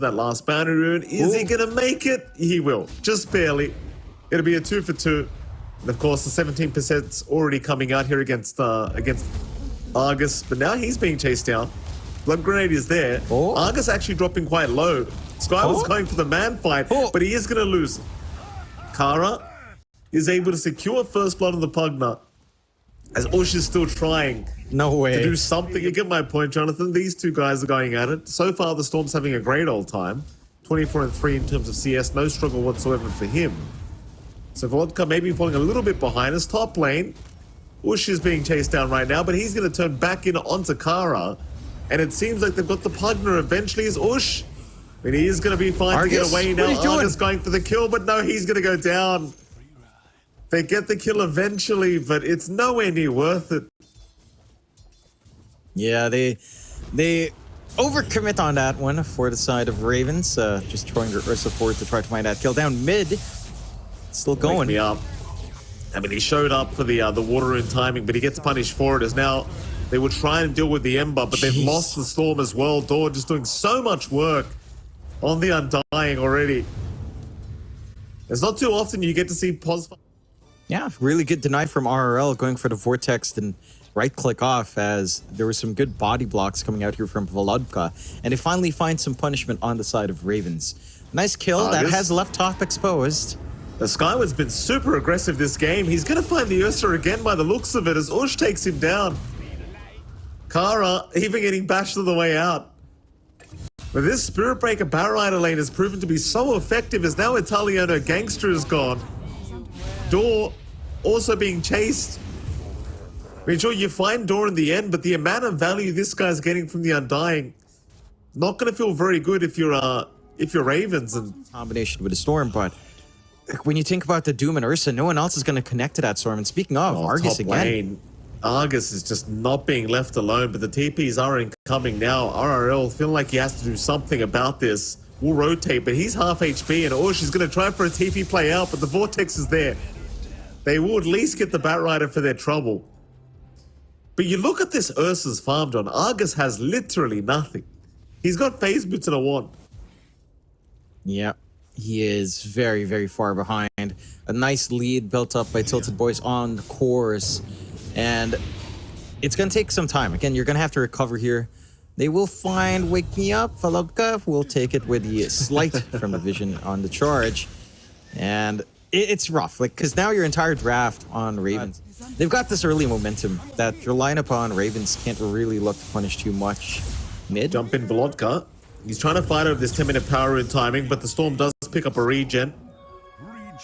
that last boundary rune. Is he gonna make it? He will, just barely. It'll be a 2 for 2. And of course, the 17%'s already coming out here against Argus, but now he's being chased down. Blood Grenade is there. Argus actually dropping quite low. Sky was going for the man fight, but he is gonna lose. Kara is able to secure first blood on the Pugna, as Ush is still trying to do something. You get my point, Jonathan. These two guys are going at it. So far, the Storm's having a great old time. 24-3 in terms of CS. No struggle whatsoever for him. So Vodka maybe falling a little bit behind us. Top lane, Ush is being chased down right now, but he's going to turn back in onto Kara. And it seems like they've got the Pugna eventually as Ush. I mean, he is going to be fine to get away now. Argus going for the kill, but no, he's going to go down. They get the kill eventually, but it's nowhere near worth it. Yeah, they overcommit on that one for the side of Ravens. Just throwing their Ursa forward to try to find that kill down mid. Still going. Wake me up. I mean, he showed up for the water rune timing, but he gets punished for it as now they would try and deal with the Ember, but they've lost the Storm as well. Dor just doing so much work on the Undying already. It's not too often you get to see positive. Yeah, really good deny from RRL, going for the Vortex and right-click off, as there were some good body blocks coming out here from Volodka. And they finally find some punishment on the side of Ravens. Nice kill that has left top exposed. The Skyward's been super aggressive this game. He's going to find the Ursa again by the looks of it as Ush takes him down. Kara even getting bashed on the way out. But this Spirit Breaker Barrow Rider lane has proven to be so effective as now Italiano Gangster is gone. Dor also being chased. I mean, sure, you find Dor in the end, but the amount of value this guy's getting from the Undying, not going to feel very good if you're Ravens. And combination with the Storm, but when you think about the Doom and Ursa, no one else is going to connect to that Storm. And speaking of, Argus again. Lane, Argus is just not being left alone, but the TPs are incoming now. RRL feeling like he has to do something about this. We'll rotate, but he's half HP, and Ush is going to try for a TP play out, but the Vortex is there. They will at least get the Batrider for their trouble. But you look at this Ursa's farmed on. Argus has literally nothing. He's got phase boots and a wand. Yeah, he is very, very far behind. A nice lead built up by TiltedBoys on the cores. And it's going to take some time. Again, you're going to have to recover here. They will find Wake Me Up. Volodka will take it with the slight from the vision on the charge. And it's rough, like, because now your entire draft on Ravens, they've got this early momentum that your lineup on Ravens can't really look to punish too much. Mid. Jump in Volodka. He's trying to fight over this 10-minute power rune timing, but the Storm does pick up a regen.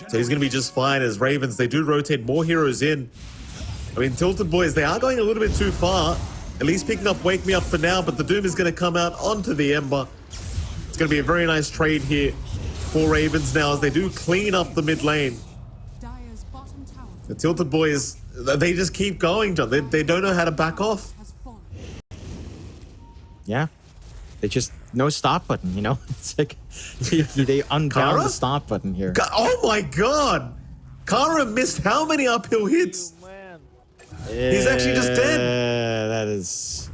So he's going to be just fine as Ravens, they do rotate more heroes in. I mean, TiltedBoys, they are going a little bit too far. At least picking up Wake Me Up for now, but the Doom is going to come out onto the Ember. It's going to be a very nice trade here for Ravens now as they do clean up the mid lane. The TiltedBoys, they just keep going, John. They don't know how to back off. Yeah. They just, no stop button, you know? It's like, they unbound the stop button here. Oh my god! Kara missed how many uphill hits? He's actually just dead. That is...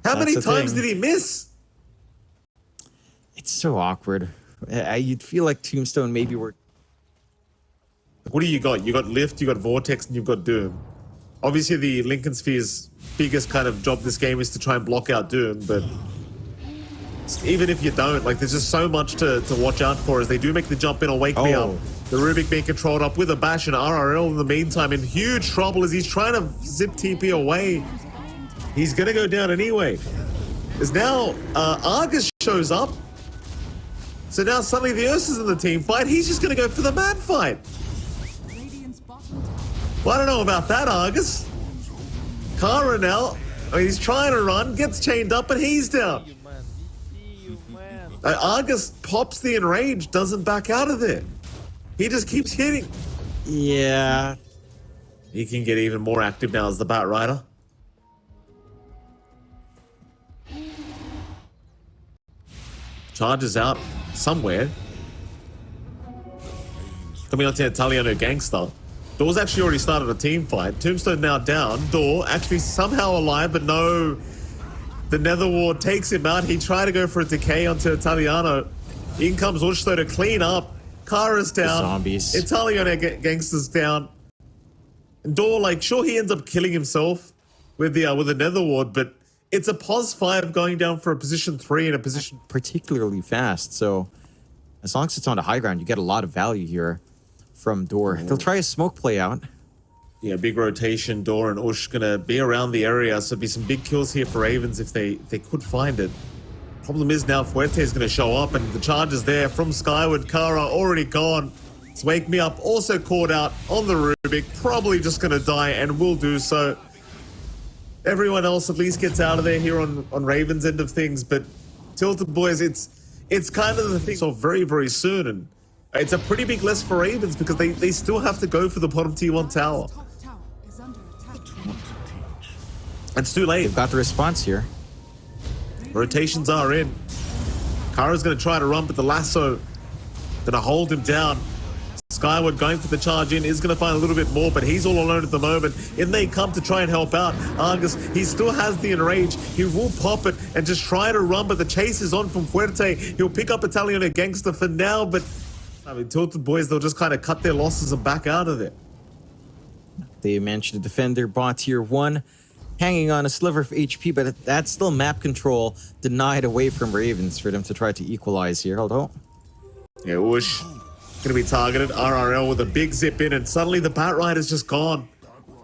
How many times did he miss? It's so awkward. You'd feel like Tombstone maybe were... What do you got? You got Lift, you got Vortex, and you've got Doom. Obviously, the Lincoln Sphere's biggest kind of job this game is to try and block out Doom, but even if you don't, like, there's just so much to watch out for as they do make the jump in or Wake Me Up. The Rubik being controlled up with a bash, and RRL in the meantime in huge trouble as he's trying to zip TP away. He's going to go down anyway. As now Argus shows up. So now suddenly the Ursa's in the team fight. He's just going to go for the man fight. Well, I don't know about that, Argus. Kara now, I mean, he's trying to run, gets chained up, and he's down. Argus pops the enrage, doesn't back out of there. He just keeps hitting. Yeah. He can get even more active now as the Batrider. Charges out somewhere. Coming on to Italiano Gangster. Dor's actually already started a team fight. Tombstone now down. Dor actually somehow alive, but no The Nether Ward takes him out. He tried to go for a decay onto Italiano. In comes Ush though to clean up. Kara's down. Zombies. Italiano gangster's down. And Door, like, sure, he ends up killing himself with the Nether Ward, but it's a pos 5 going down for a position 3 and a position particularly fast. So as long as it's on the high ground, you get a lot of value here from Door. They'll try a smoke play out. Yeah, big rotation. Door and Ush gonna be around the area, so be some big kills here for Ravens if they could find it. Problem is now Fuerte is gonna show up, and the charge is there from Skyward. Kara already gone. It's Wake Me Up also caught out on the Rubik, probably just gonna die and will do so. Everyone else at least gets out of there here on Ravens' end of things, but Tilted Boys, it's kind of the thing so very, very soon, and it's a pretty big list for Ravens because they still have to go for the bottom T1 tower. It's too late. They've got the response here. Rotations are in. Kara's going to try to run, but the lasso going to hold him down. Skyward going for the charge in is going to find a little bit more, but he's all alone at the moment. In they come to try and help out. Argus, he still has the enrage. He will pop it and just try to run, but the chase is on from Fuerte. He'll pick up Italiano Gangster for now, but I mean, Tilted Boys, they'll just kind of cut their losses and back out of it. They managed to defend their bot tier 1, hanging on a sliver of HP, but that's still map control denied away from Ravens for them to try to equalize here. Hold on. Yeah, Ush gonna be targeted. RRL with a big zip in, and suddenly the Bat Rider's just gone.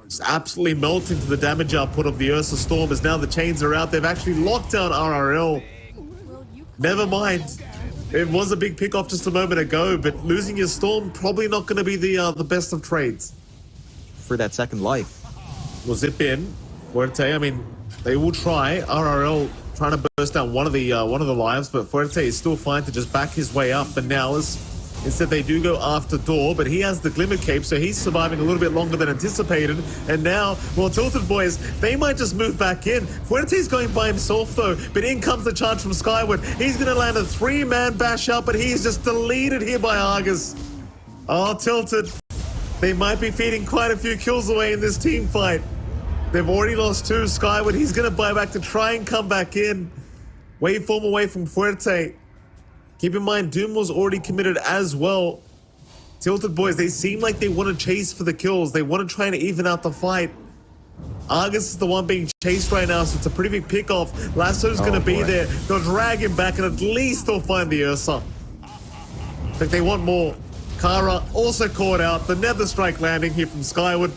Just absolutely melting to the damage output of the Ursa Storm as now the chains are out. They've actually locked down RRL. Never mind. It was a big pick off just a moment ago, but losing your Storm probably not going to be the best of trades. For that second life. We'll zip in. Fuerte, I mean, they will try. RRL trying to burst down one of the lives, but Fuerte is still fine to just back his way up. And now instead they do go after Door, but he has the Glimmer Cape, so he's surviving a little bit longer than anticipated. And now, well, Tilted Boys, they might just move back in. Fuerte's going by himself though, but in comes the charge from Skyward. He's gonna land a 3-man bash out, but he's just deleted here by Argus. Oh, Tilted. They might be feeding quite a few kills away in this team fight. They've already lost 2. Skyward, he's gonna buy back to try and come back in. Waveform away from Fuerte. Keep in mind, Doom was already committed as well. Tilted Boys, they seem like they want to chase for the kills. They want to try and even out the fight. Argus is the one being chased right now, so it's a pretty big pick-off. Lasso's going to be there. They'll drag him back, and at least they'll find the Ursa. In fact, they want more. Kara also caught out. The Nether Strike landing here from Skyward.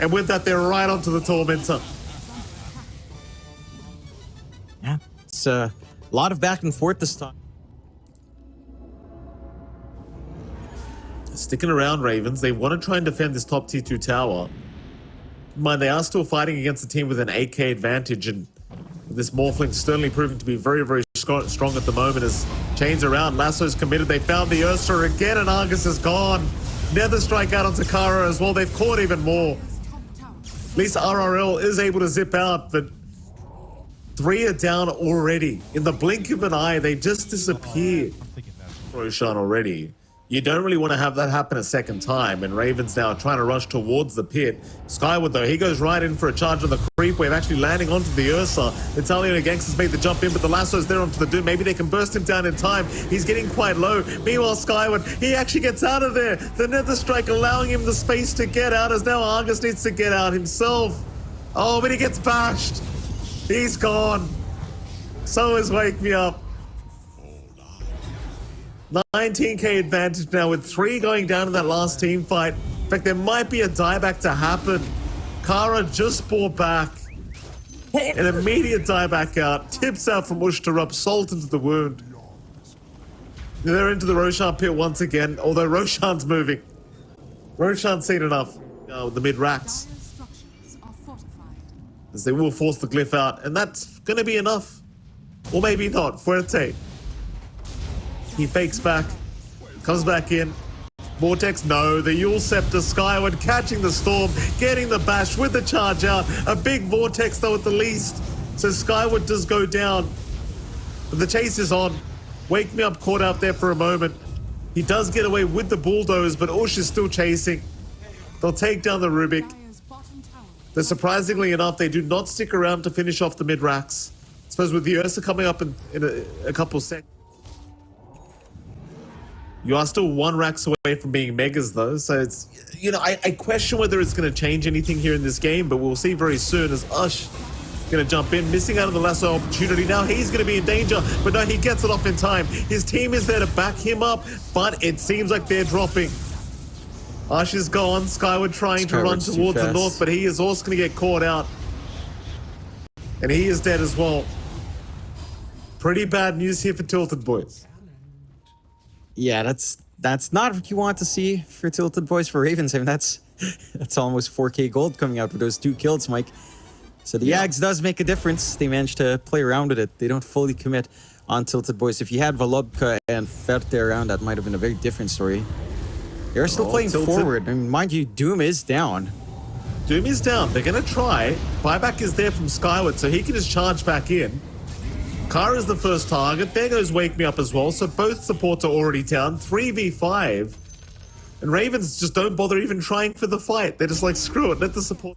And with that, they're right onto the Tormentor. Yeah, it's a lot of back and forth this time. Sticking around, Ravens. They want to try and defend this top tier 2 tower. Mind, they are still fighting against a team with an 8k advantage, and this Morphling certainly proving to be very, very strong at the moment as chains around. Lasso's committed. They found the Ursa again, and Argus is gone. Nether Strike out onto Kara as well. They've caught even more. At least RRL is able to zip out, but 3 are down already. In the blink of an eye, they just disappear. Roshan already. You don't really want to have that happen a second time, and Ravens now trying to rush towards the pit. Skyward, though, he goes right in for a charge on the creep wave, actually landing onto the Ursa. Italiano Gangsters made the jump in, but the lasso's there onto the Doom. Maybe they can burst him down in time. He's getting quite low. Meanwhile, Skyward, he actually gets out of there. The Nether Strike allowing him the space to get out, as now Argus needs to get out himself. Oh, but he gets bashed. He's gone. So is Wake Me Up. 19k advantage now with 3 going down in that last team fight. In fact, there might be a dieback to happen. Kara just bought back. An immediate dieback out. Tips out from Ush to rub salt into the wound. They're into the Roshan pit once again, although Roshan's moving. Roshan's seen enough with the mid-racks. As they will force the glyph out, and that's going to be enough. Or maybe not. Fuerte. He fakes back, comes back in. Vortex, no. The Yule Scepter, Skyward catching the Storm, getting the bash with the charge out. A big Vortex, though, at the least. So Skyward does go down. But the chase is on. Wake Me Up caught out there for a moment. He does get away with the bulldoze, but Ush is still chasing. They'll take down the Rubik. But surprisingly enough, they do not stick around to finish off the mid-racks. suppose with the Ursa coming up in a couple seconds, you are still 1 racks away from being megas though, so it's, you know, I question whether it's going to change anything here in this game, but we'll see very soon as Ush going to jump in, missing out on the lasso opportunity. Now he's going to be in danger, but no, he gets it off in time. His team is there to back him up, but it seems like they're dropping. Ush is gone, Skyward trying to run towards the north, but he is also going to get caught out. And he is dead as well. Pretty bad news here for Tilted Boys. Yeah, that's not what you want to see for Tilted Boys for Ravens. I mean, that's almost 4K gold coming out with those 2 kills, Mike. So the Yags does make a difference. They manage to play around with it. They don't fully commit on Tilted Boys. If you had Volodka and Ferte around, that might have been a very different story. They're still playing forward. I mean, mind you, Doom is down. Doom is down. They're going to try. Buyback is there from Skyward, so he can just charge back in. Kara's the first target. There goes Wake Me Up as well. So both supports are already down. 3v5. And Ravens just don't bother even trying for the fight. They're just like, screw it, let the support...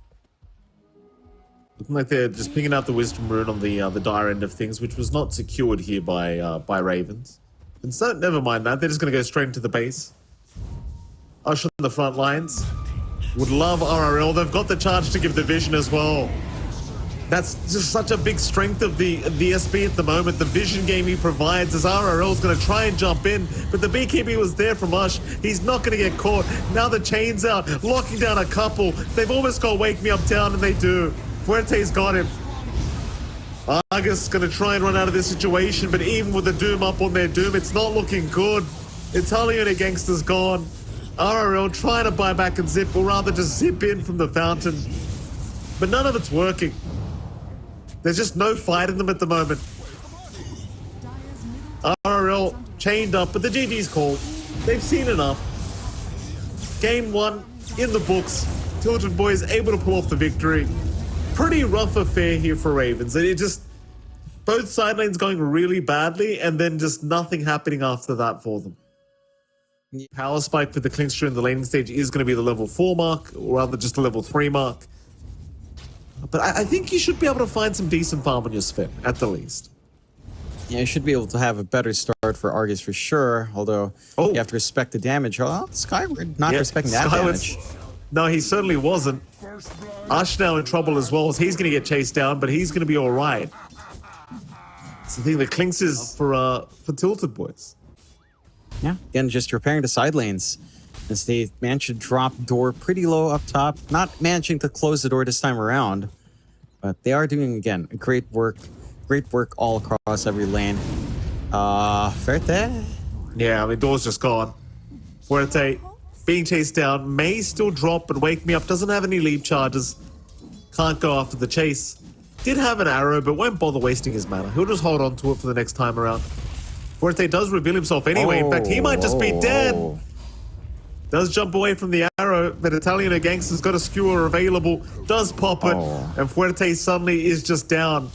Looking like they're just picking out the Wisdom Rune on the dire end of things, which was not secured here by Ravens. And so, never mind that. They're just going to go straight into the base. Ush on the front lines. Would love RRL. They've got the charge to give the vision as well. That's just such a big strength of the SB at the moment. The vision game he provides as RRL's going to try and jump in, but the beekeeper was there from Ush. He's not going to get caught. Now the chain's out, locking down a couple. They've almost got Wake Me Up down, and they do. Fuerte's got him. Argus going to try and run out of this situation, but even with the Doom up on their Doom, it's not looking good. Italian and Gangster's gone. RRL trying to buy back and zip, or rather just zip in from the fountain. But none of it's working. There's just no fight in them at the moment. RRL chained up, but the GG's called. They've seen enough. Game 1 in the books. Tilted Boys able to pull off the victory. Pretty rough affair here for Ravens. It just, both side lanes going really badly, and then just nothing happening after that for them. Power spike for the Klinkster in the laning stage is going to be the level 4 mark, or rather just the level 3 mark. But I think you should be able to find some decent farm on your Sven, at the least. Yeah, you should be able to have a better start for Argus for sure, although you have to respect the damage. Oh, Skyward not respecting that damage. No, he certainly wasn't. Ush now in trouble as well, as he's going to get chased down, but he's going to be all right. It's the thing that Klinks is for Tilted Boys. Yeah, again, just repairing the side lanes. As they managed to drop door pretty low up top. Not managing to close the door this time around. But they are doing, again, great work. Great work all across every lane. Ferte? Yeah, I mean, door's just gone. Fuerte being chased down. May still drop, but Wake Me Up doesn't have any leap charges. Can't go after the chase. Did have an arrow, but won't bother wasting his mana. He'll just hold on to it for the next time around. Fuerte does reveal himself anyway. In fact, he might just be dead. Does jump away from the arrow, but Italian Gangster's got a skewer available. Does pop it, and Fuerte suddenly is just down.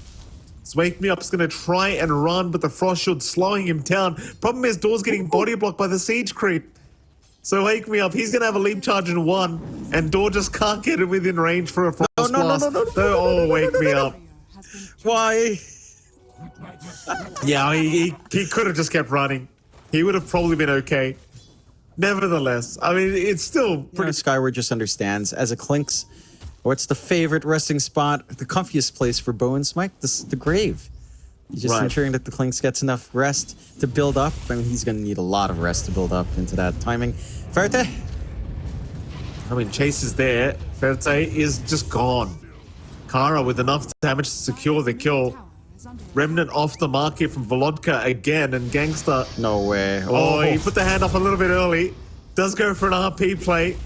So Wake Me Up's going to try and run, but the Frost Shield slowing him down. Problem is, Door's getting body blocked by the siege creep. So Wake Me Up, he's going to have a leap charge in 1, and Door just can't get it within range for a Frost Blast. Oh, Wake Me Up. Why? Yeah, he could have just kept running. He would have probably been okay. Nevertheless, I mean, it's still pretty... Skyward just understands. As a Klinks, what's the favorite resting spot? The comfiest place for Bones, Mike? The grave. Just ensuring that the Klinks gets enough rest to build up. I mean, he's going to need a lot of rest to build up into that timing. Ferte? I mean, Chase is there. Ferte is just gone. Kara with enough damage to secure the kill. Remnant off the market from Volodka again, and Gangster... No way. Oh, he put the hand up a little bit early. Does go for an RP play.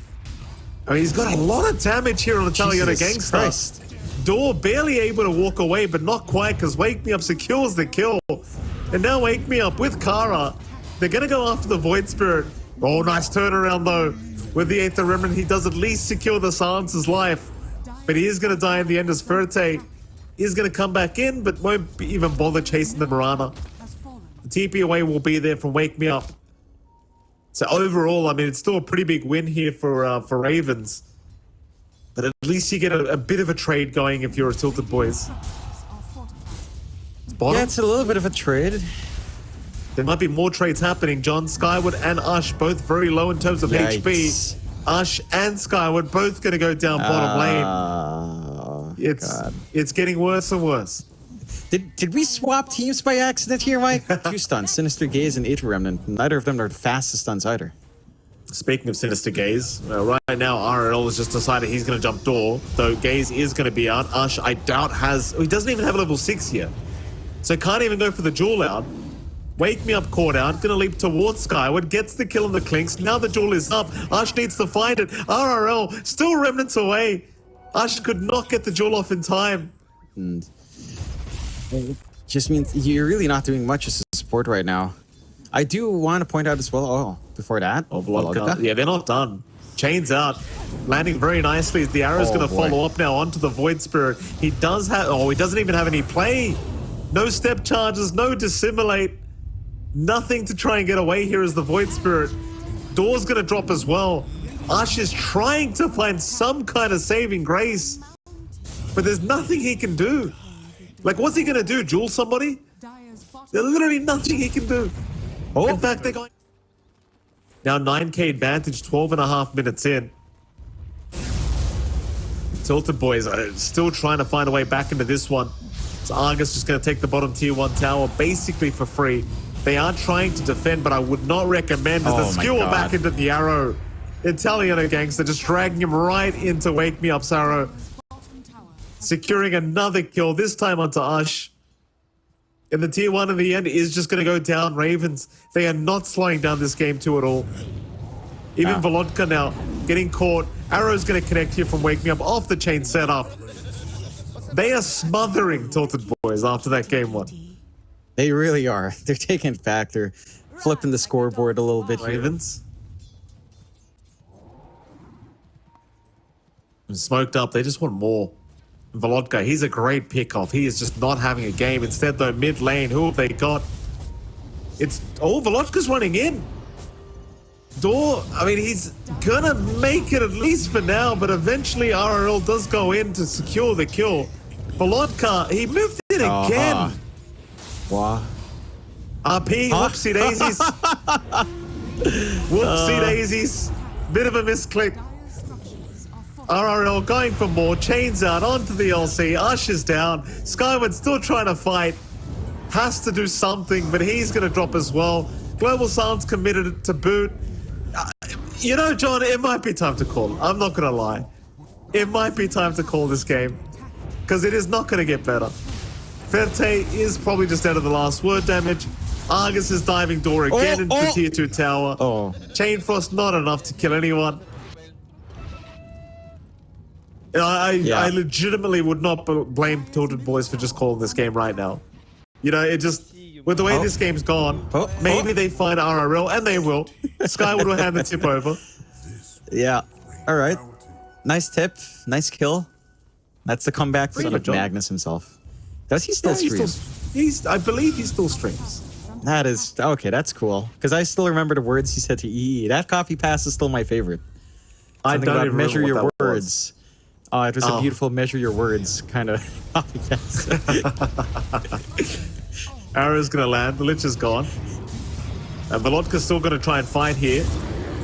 I mean, he's got a lot of damage here on Italian Gangster. Christ. Door barely able to walk away, but not quite, because Wake Me Up secures the kill. And now Wake Me Up with Kara. They're going to go after the Void Spirit. Oh, nice turnaround, though. With the Aether Remnant, he does at least secure the Silencer's life. But he is going to die in the end as Ferte is going to come back in, but won't even bother chasing the Mirana. The TP away will be there from Wake Me Up. So overall, I mean, it's still a pretty big win here for Ravens. But at least you get a bit of a trade going if you're a Tilted Boys. bottom. Yeah, it's a little bit of a trade. There might be more trades happening. John, Skyward and Ush both very low in terms of Yikes. HP. Ush and Skyward both going to go down bottom lane. Oh, It's getting worse and worse. Did we swap teams by accident here, Mike? 2 stuns, Sinister Gaze and 8 Remnant. Neither of them are the fastest stuns either. Speaking of Sinister Gaze, right now RL has just decided he's going to jump door, though Gaze is going to be out. Ush, I doubt he doesn't even have a level 6 yet. So can't even go for the duel out. Wake Me Up caught out, gonna leap towards Skyward, gets the kill on the Clinks. Now the duel is up. Ush needs to find it. RRL still remnants away. Ush could not get the duel off in time. And just means you're really not doing much as a support right now. I do want to point out as well, before that, Wildcard. Yeah, they're not done. Chains out. Landing very nicely. The arrow's gonna follow up now onto the Void Spirit. He does have, he doesn't even have any play. No step charges, no dissimulate. Nothing to try and get away here as the Void Spirit. Door's gonna drop as well. Ush is trying to find some kind of saving grace, but there's nothing he can do. Like, what's he gonna do? Duel somebody? There's literally nothing he can do. In fact, they're going... Now 9k advantage, 12.5 minutes in. TiltedBoys are still trying to find a way back into this one. So Argus just gonna take the bottom tier 1 tower basically for free. They are trying to defend, but I would not recommend as the skewer back into the arrow. Italiano gangster just dragging him right into Wake Me Up's arrow. Securing another kill, this time onto Ush. And the tier 1 in the end is just going to go down. Ravens, they are not slowing down this game 2 at all. Even Volodka now getting caught. Arrow's going to connect here from Wake Me Up off the chain setup. They are smothering TiltedBoys after that game 1. They really are. They're taking it back. They're flipping the scoreboard a little bit here. Ravens. Smoked up. They just want more. Volodka, he's a great pick-off. He is just not having a game. Instead, though, mid lane, who have they got? It's... Volodka's running in. Door, I mean, he's gonna make it at least for now, but eventually RRL does go in to secure the kill. Volodka, he moved it again. Wow. RP, whoopsie daisies. Whoopsie daisies. Bit of a misclick. RRL going for more. Chains out onto the LC. Ush is down. Skyward still trying to fight. Has to do something, but he's going to drop as well. Global Silence committed to boot. You know, John, it might be time to call. I'm not going to lie. It might be time to call this game because it is not going to get better. Ferte is probably just out of the last word damage. Argus is diving door again into the tier 2 tower. Chain Frost not enough to kill anyone. I legitimately would not blame TiltedBoys for just calling this game right now. You know, it just, with the way this game's gone, maybe they find RRL, and they will. Skyward will hand the tip over. Yeah. All right. Nice tip. Nice kill. That's the comeback for Magnus himself. Does he still stream? I believe he still streams. That is, okay, that's cool. Because I still remember the words he said to EE. That copy pass is still my favorite. I don't even measure remember your what that words. Oh, it was a beautiful measure your words kind of copy pass. Arrow's going to land. The Lich is gone. And Volodka's still going to try and fight here.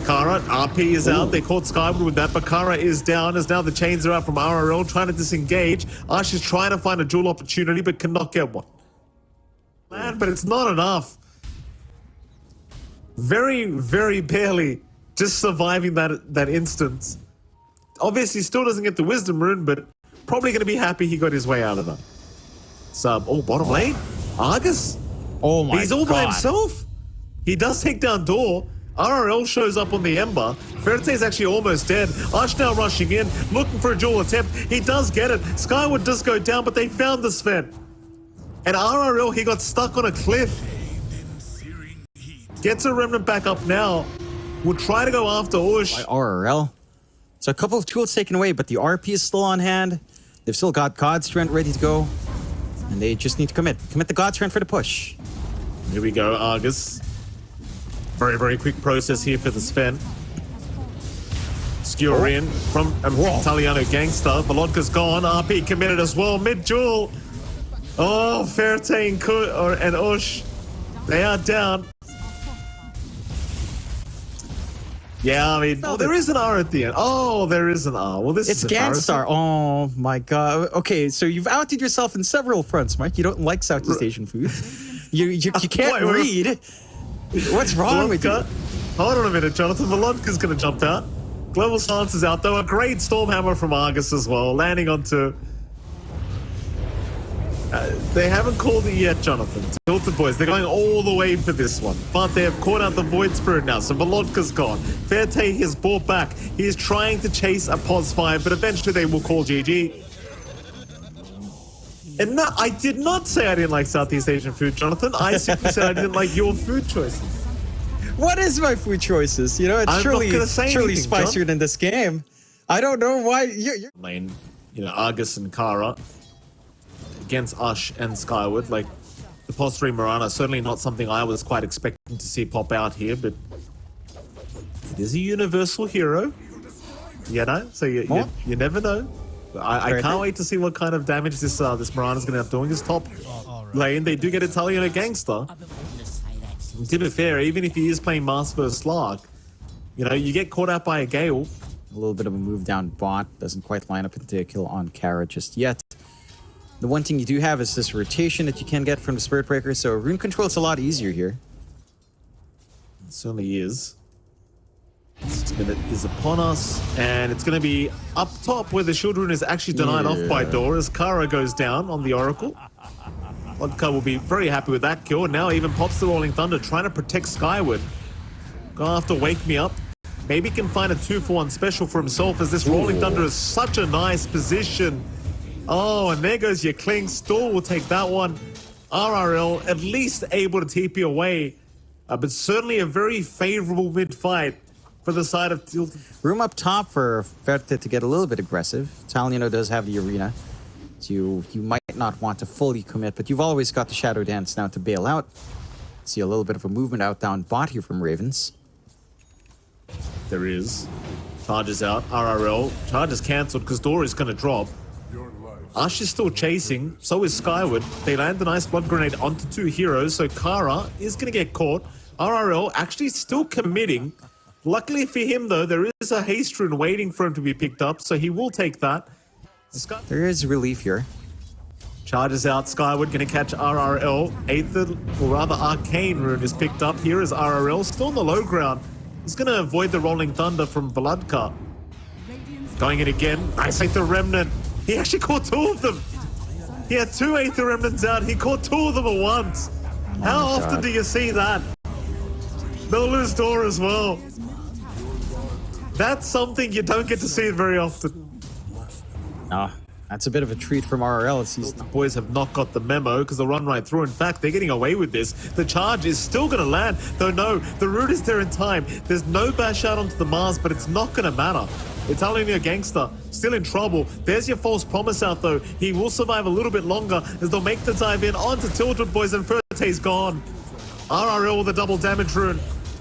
Kara, RP is out. They caught Skyward with that, but Kara is down as now the chains are out from RRL trying to disengage. Ash is trying to find a duel opportunity, but cannot get one. Land, but it's not enough. Very, very barely just surviving that instance. Obviously, still doesn't get the Wisdom Rune, but probably going to be happy he got his way out of that. Bottom lane. Argus. Oh my God. He's all by himself. He does take down Door. RRL shows up on the Ember. Ferte is actually almost dead. Ash now rushing in, looking for a duel attempt. He does get it. Skyward does go down, but they found the Sven. And RRL, he got stuck on a cliff. Gets a Remnant back up now. Will try to go after Ush. By RRL. So a couple of tools taken away, but the RP is still on hand. They've still got God Strength ready to go. And they just need to commit. Commit the God Strength for the push. Here we go, Argus. Very, very quick process here for the Sven. Skewer in from Italiano Gangster. Volodka's gone. RP committed as well. Mid-duel. Oh, Ferte and Ush, they are down. Yeah, I mean, there is an R at the end. Oh, there is an R. Well, this It's is Gangstar. Oh my god. Okay, so you've outed yourself in several fronts, Mike. You don't like Southeast Asian food. You can't read. What's wrong with you? Hold on a minute, Jonathan. Volodka's going to jump out. Global Silence is out, though. A great Stormhammer from Argus as well, landing onto... they haven't called it yet, Jonathan. Tilted Boys, they're going all the way for this one. But they have caught out the Void Spirit now, so Volodka's gone. Ferte has brought back. He is trying to chase a Pos 5, but eventually they will call GG. And no, I did not say I didn't like Southeast Asian food, Jonathan. I simply said I didn't like your food choices. What is my food choices? You know, it's surely spicier than this game. I don't know why you're... Lane, you know, Argus and Kara against Ush and Skyward. Like, the Pos 3 Mirana, certainly not something I was quite expecting to see pop out here, but it is a universal hero. You know? So you never know. I can't wait to see what kind of damage this Mirana's going to have doing his top lane. They do get Italian a gangster. And to be fair, even if he is playing Master vs. Slark, you know, you get caught out by a Gale. A little bit of a move down bot. Doesn't quite line up into a kill on Kara just yet. The one thing you do have is this rotation that you can get from the Spirit Breaker, so rune control is a lot easier here. It certainly is. 6 minute is upon us, and it's going to be up top where the shield rune is actually denied off by Dor as Kara goes down on the Oracle. Wildcard will be very happy with that kill, and now even pops the Rolling Thunder, trying to protect Skyward. Gonna have to wake me up. Maybe he can find a 2-for-1 special for himself, as this Rolling Thunder is such a nice position. Oh, and there goes your Kling. Dor will take that one. RRL at least able to TP away, but certainly a very favorable mid-fight for the side of Tilted. Room up top for Ferte to get a little bit aggressive. Italiano does have the arena, so you might not want to fully commit, but you've always got the Shadow Dance now to bail out. See a little bit of a movement out down bot here from Ravens. There is. Charges out. RRL. Charge is cancelled because Dor is going to drop. Ash is still chasing. So is Skyward. They land a nice blood grenade onto 2 heroes, so Kara is going to get caught. RRL actually still committing. Luckily for him, though, there is a haste rune waiting for him to be picked up, so he will take that. There is relief here. Charges out. Skyward going to catch RRL. Aether, or rather Arcane rune is picked up. Here is RRL, still on the low ground. He's going to avoid the Rolling Thunder from Vladka. Going in again. Nice Aether Remnant. He actually caught 2 of them. He had 2 Aether Remnants out. He caught 2 of them at once. How often do you see that? They'll lose Dor as well. That's something you don't get to see very often. That's a bit of a treat from RRL. The boys have not got the memo because they'll run right through. In fact, they're getting away with this. The charge is still going to land. Though no, the root is there in time. There's no bash out onto the Mars, but it's not going to matter. Italian Gangster still in trouble. There's your false promise out though. He will survive a little bit longer as they'll make the dive in onto Tilted Boys, and Ferte's gone. RRL with a double damage rune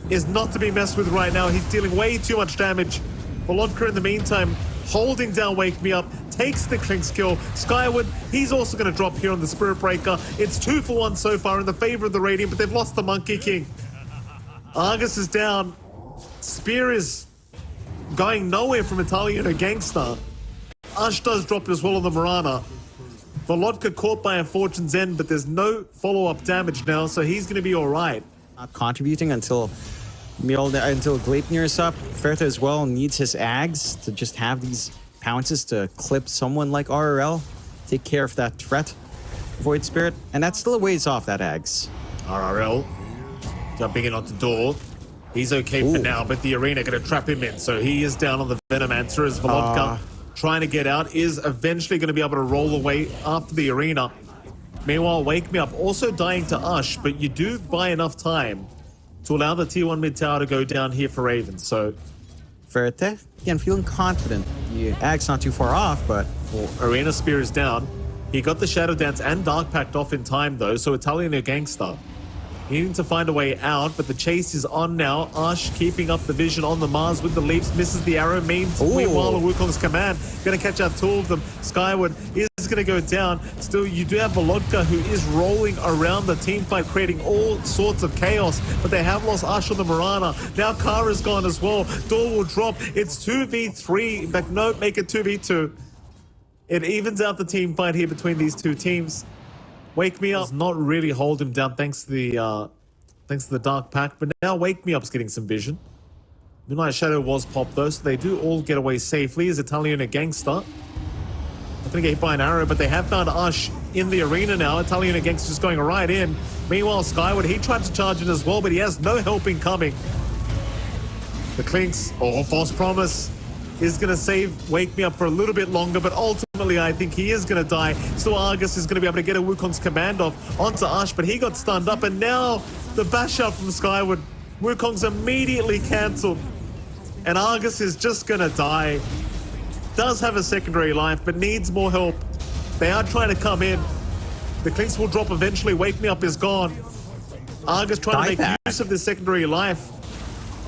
is not to be messed with right now. He's dealing way too much damage. Volodka in the meantime holding down Wake Me Up, takes the Kling skill. Skyward, he's also going to drop here on the Spirit Breaker. It's 2-for-1 so far in the favor of the Radiant, but they've lost the Monkey King. Argus is down. Spear is going nowhere from Italian or Gangster. Ush does drop as well on the Mirana. Volodka caught by a Fortune's End, but there's no follow-up damage now, so he's going to be all right. Not contributing until Gleipnir is up. Ferta as well needs his Ags to just have these pounces to clip someone like RRL. Take care of that threat, Void Spirit. And that's still a ways off, that Ags. RRL jumping in onto Dor. He's okay for now, but the arena going to trap him in. So he is down on the Venomancer as Volodka trying to get out, is eventually going to be able to roll away after the arena. Meanwhile, Wake Me Up also dying to Ush, but you do buy enough time to allow the Tier 1 mid tower to go down here for Ravens. So Ferte, again, feeling confident. The Ag's not too far off, but Arena Spear is down. He got the Shadow Dance and Dark Pact off in time though, so Italian Gangster Needing to find a way out, but the chase is on now. Ash keeping up the vision on the Mars with the leaps, misses the arrow. Meanwhile, Wukong's command going to catch out two of them. Skyward is going to go down. Still, you do have Volodka, who is rolling around the team fight, creating all sorts of chaos, but they have lost Ash on the Mirana. Now Kara's gone as well. Door will drop. It's 2v3. In fact, no, make it 2v2. It evens out the team fight here between these two teams. Wake Me Up not really hold him down thanks to the Dark Pact, but now Wake Me Up's getting some vision. Moonlight Shadow was popped though, so they do all get away safely. Is Italian a gangster? Not gonna get hit by an arrow, but they have found Ash in the arena now. Italian a gangster just going right in. Meanwhile, Skyward, he tried to charge in as well, but he has no helping coming. The Clinks, False Promise, is going to save Wake Me Up for a little bit longer, but ultimately I think he is going to die. Still, Argus is going to be able to get a Wukong's command off onto Ash, but he got stunned up, and now the bash out from Skyward. Wukong's immediately cancelled, and Argus is just going to die. Does have a secondary life, but needs more help. They are trying to come in. The Clinks will drop eventually. Wake Me Up is gone. Argus trying to make use of this secondary life.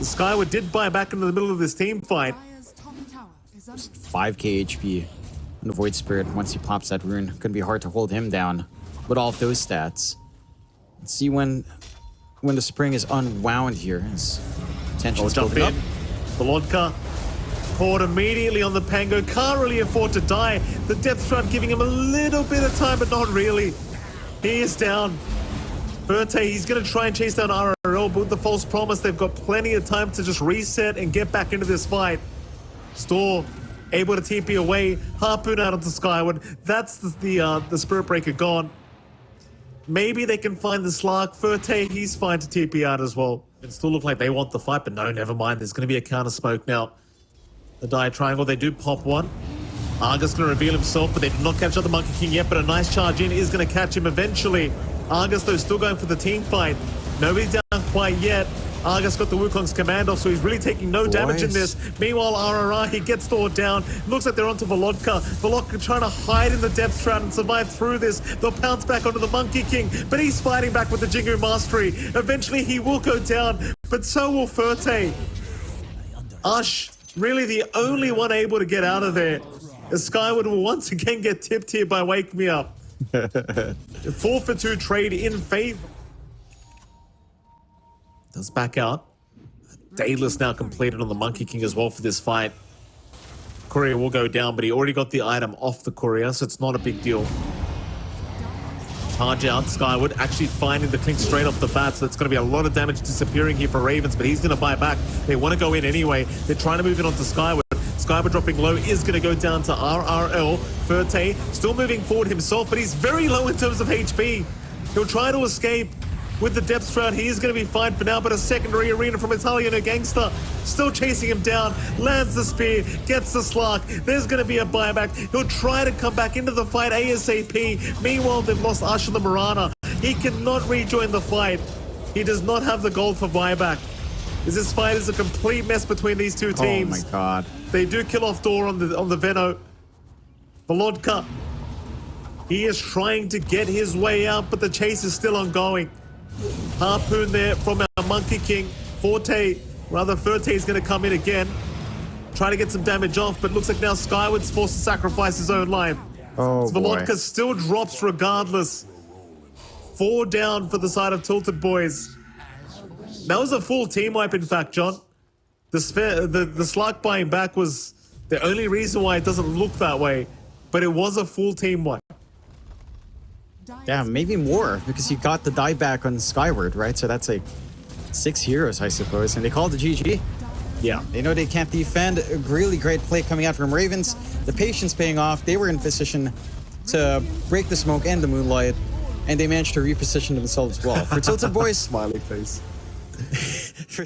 Skyward did buy back into the middle of this team fight. 5k HP and the Void Spirit. Once he pops that rune, gonna be hard to hold him down with all of those stats. Let's see when the spring is unwound here. His tension's building up. Volodka caught immediately on the Pango. Can't really afford to die. The Depth Shroud giving him a little bit of time, but not really. He is down. Verte, he's going to try and chase down RRL, but with the False Promise, they've got plenty of time to just reset and get back into this fight. Store able to TP away, Harpoon out onto Skyward. That's the Spirit Breaker gone. Maybe they can find the Slark. Verte, he's fine to TP out as well. It still look like they want the fight, but no, never mind. There's going to be a counter smoke now. The Dire Triangle, they do pop one. Argus going to reveal himself, but they did not catch out the Monkey King yet, but a nice charge in is going to catch him eventually. Argus, though, still going for the team fight. Nobody's down quite yet. Argus got the Wukong's command off, so he's really taking no damage in this. Meanwhile, RRR, he gets Thor down. Looks like they're onto Volodka. Volodka trying to hide in the Depth Shroud and survive through this. They'll pounce back onto the Monkey King, but he's fighting back with the Jingu Mastery. Eventually, he will go down, but so will Verte. Ash, really the only one able to get out of there. As Skyward will once again get tipped here by Wake Me Up. 4-for-2 trade in favor. Does back out. Daedalus now completed on the Monkey King as well for this fight. Courier will go down, but he already got the item off the Courier, so it's not a big deal. Charge out, Skyward actually finding the Clink straight off the bat, so it's going to be a lot of damage disappearing here for Ravens, but he's going to buy back. They want to go in anyway. They're trying to move it onto Skyward. Skyward dropping low is going to go down to RRL. Verte still moving forward himself, but he's very low in terms of HP. He'll try to escape with the Depth Shroud. He is going to be fine for now, but a secondary arena from Italian a Gangster still chasing him down. Lands the spear, gets the Slark. There's going to be a buyback. He'll try to come back into the fight ASAP. Meanwhile, they've lost Ash and the Mirana. He cannot rejoin the fight. He does not have the gold for buyback. This fight is a complete mess between these two teams. Oh my god. They do kill off Door on the Veno. Volodka, he is trying to get his way out, but the chase is still ongoing. Harpoon there from our Monkey King. Verte is going to come in again. Try to get some damage off, but looks like now Skyward's forced to sacrifice his own life. Oh, so Volodka still drops regardless. 4 down for the side of TiltedBoys. That was a full team wipe, in fact, John. The Slark buying back was the only reason why it doesn't look that way, but it was a full team wipe. Yeah, maybe more, because he got the dieback on Skyward, right? So that's like 6 heroes, I suppose. And they called the GG. Yeah. They know they can't defend. A really great play coming out from Ravens. The patience paying off. They were in position to break the smoke and the moonlight, and they managed to reposition themselves well. For TiltedBoys, Smiley face. for